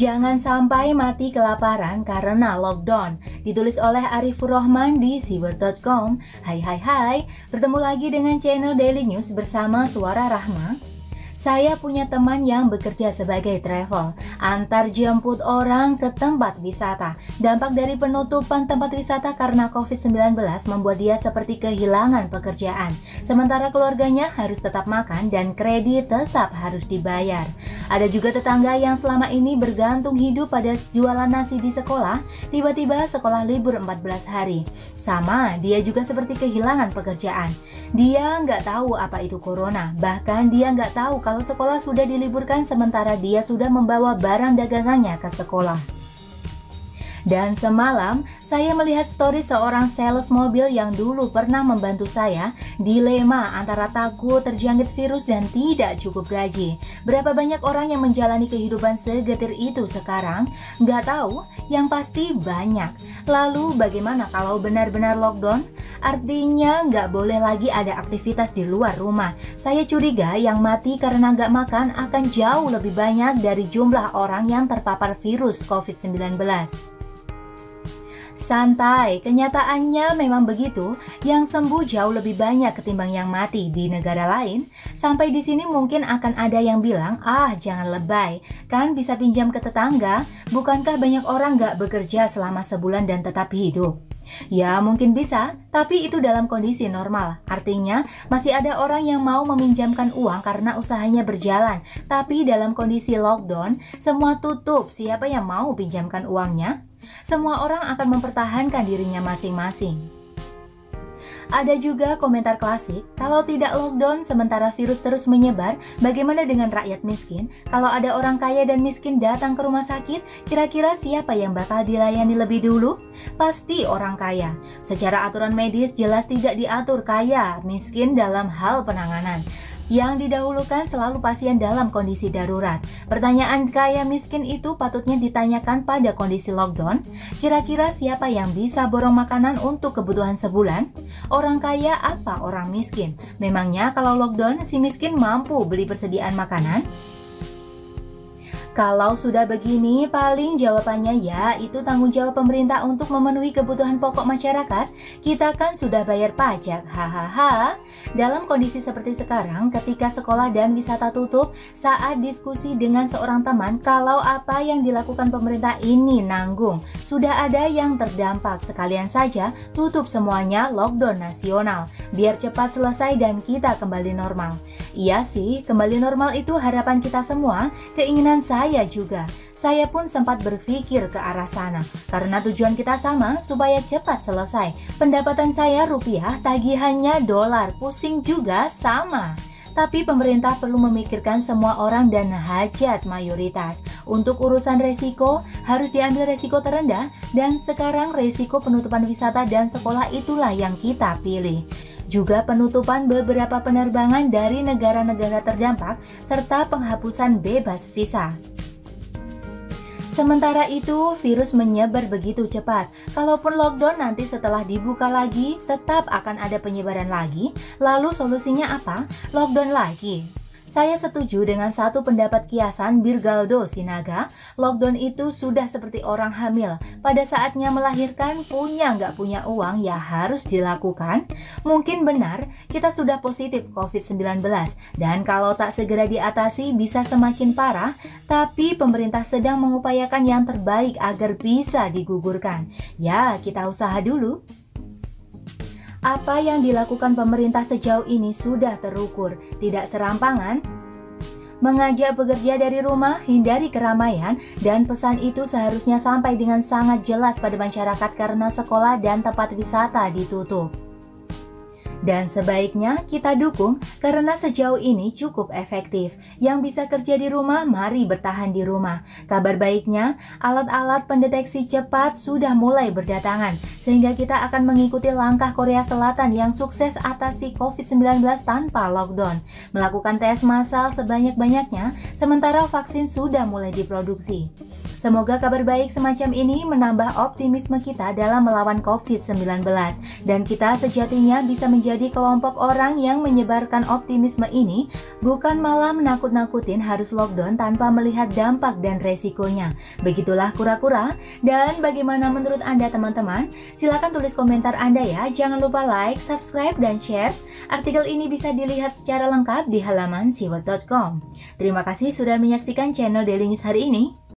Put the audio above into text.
Jangan sampai mati kelaparan karena lockdown. Ditulis oleh Arifur Rahman di siwert.com. Hai, bertemu lagi dengan channel Daily News bersama Suara Rahma. Saya punya teman yang bekerja sebagai travel, antar jemput orang ke tempat wisata. Dampak dari penutupan tempat wisata karena COVID-19 membuat dia seperti kehilangan pekerjaan. Sementara keluarganya harus tetap makan dan kredit tetap harus dibayar. Ada juga tetangga yang selama ini bergantung hidup pada jualan nasi di sekolah, tiba-tiba sekolah libur 14 hari. Sama, dia juga seperti kehilangan pekerjaan. Dia nggak tahu apa itu corona, bahkan dia nggak tahu kalau sekolah sudah diliburkan sementara dia sudah membawa barang dagangannya ke sekolah. Dan semalam, saya melihat story seorang sales mobil yang dulu pernah membantu saya, dilema antara takut terjangkit virus dan tidak cukup gaji. Berapa banyak orang yang menjalani kehidupan segetir itu sekarang? Nggak tahu, yang pasti banyak. Lalu bagaimana kalau benar-benar lockdown? Artinya nggak boleh lagi ada aktivitas di luar rumah. Saya curiga yang mati karena nggak makan akan jauh lebih banyak dari jumlah orang yang terpapar virus COVID-19. Santai, kenyataannya memang begitu. Yang sembuh jauh lebih banyak ketimbang yang mati di negara lain. Sampai di sini mungkin akan ada yang bilang, jangan lebay, kan bisa pinjam ke tetangga. Bukankah banyak orang gak bekerja selama sebulan dan tetap hidup? Ya mungkin bisa, tapi itu dalam kondisi normal. Artinya masih ada orang yang mau meminjamkan uang karena usahanya berjalan. Tapi dalam kondisi lockdown, semua tutup, siapa yang mau pinjamkan uangnya? Semua orang akan mempertahankan dirinya masing-masing. Ada juga komentar klasik, kalau tidak lockdown sementara virus terus menyebar, bagaimana dengan rakyat miskin? Kalau ada orang kaya dan miskin datang ke rumah sakit, kira-kira siapa yang bakal dilayani lebih dulu? Pasti orang kaya. Secara aturan medis jelas tidak diatur kaya, miskin dalam hal penanganan. Yang didahulukan selalu pasien dalam kondisi darurat. Pertanyaan kaya miskin itu patutnya ditanyakan pada kondisi lockdown. Kira-kira siapa yang bisa borong makanan untuk kebutuhan sebulan? Orang kaya apa orang miskin? Memangnya kalau lockdown si miskin mampu beli persediaan makanan? Kalau sudah begini, paling jawabannya ya itu tanggung jawab pemerintah untuk memenuhi kebutuhan pokok masyarakat. Kita kan sudah bayar pajak, hahaha. Dalam kondisi seperti sekarang, ketika sekolah dan wisata tutup, saat diskusi dengan seorang teman, kalau apa yang dilakukan pemerintah ini nanggung, sudah ada yang terdampak. Sekalian saja tutup semuanya, lockdown nasional, biar cepat selesai dan kita kembali normal. Iya sih, kembali normal itu harapan kita semua, keinginan saya juga. Saya pun sempat berpikir ke arah sana karena tujuan kita sama, supaya cepat selesai. Pendapatan saya rupiah, tagihannya dolar, pusing juga sama. Tapi pemerintah perlu memikirkan semua orang dan hajat mayoritas. Untuk urusan resiko, harus diambil resiko terendah, dan sekarang resiko penutupan wisata dan sekolah itulah yang kita pilih. Juga penutupan beberapa penerbangan dari negara-negara terdampak, serta penghapusan bebas visa. Sementara itu, virus menyebar begitu cepat. Kalaupun lockdown nanti setelah dibuka lagi, tetap akan ada penyebaran lagi. Lalu solusinya apa? Lockdown lagi. Saya setuju dengan satu pendapat kiasan Birgaldo Sinaga. Lockdown itu sudah seperti orang hamil. Pada saatnya melahirkan, punya nggak punya uang ya harus dilakukan. Mungkin benar kita sudah positif COVID-19 dan kalau tak segera diatasi bisa semakin parah. Tapi pemerintah sedang mengupayakan yang terbaik agar bisa digugurkan. Ya, kita usaha dulu. Apa yang dilakukan pemerintah sejauh ini sudah terukur, tidak serampangan. Mengajak bekerja dari rumah, hindari keramaian, dan pesan itu seharusnya sampai dengan sangat jelas pada masyarakat karena sekolah dan tempat wisata ditutup. Dan sebaiknya kita dukung karena sejauh ini cukup efektif. Yang bisa kerja di rumah, mari bertahan di rumah. Kabar baiknya, alat-alat pendeteksi cepat sudah mulai berdatangan, sehingga kita akan mengikuti langkah Korea Selatan yang sukses atasi COVID-19 tanpa lockdown. Melakukan tes massal sebanyak-banyaknya, sementara vaksin sudah mulai diproduksi. Semoga kabar baik semacam ini menambah optimisme kita dalam melawan COVID-19 dan kita sejatinya bisa menjadi kelompok orang yang menyebarkan optimisme ini, bukan malah menakut-nakutin harus lockdown tanpa melihat dampak dan resikonya. Begitulah kura-kura. Dan bagaimana menurut Anda teman-teman? Silakan tulis komentar Anda ya. Jangan lupa like, subscribe, dan share. Artikel ini bisa dilihat secara lengkap di halaman siwert.com. Terima kasih sudah menyaksikan channel Daily News hari ini.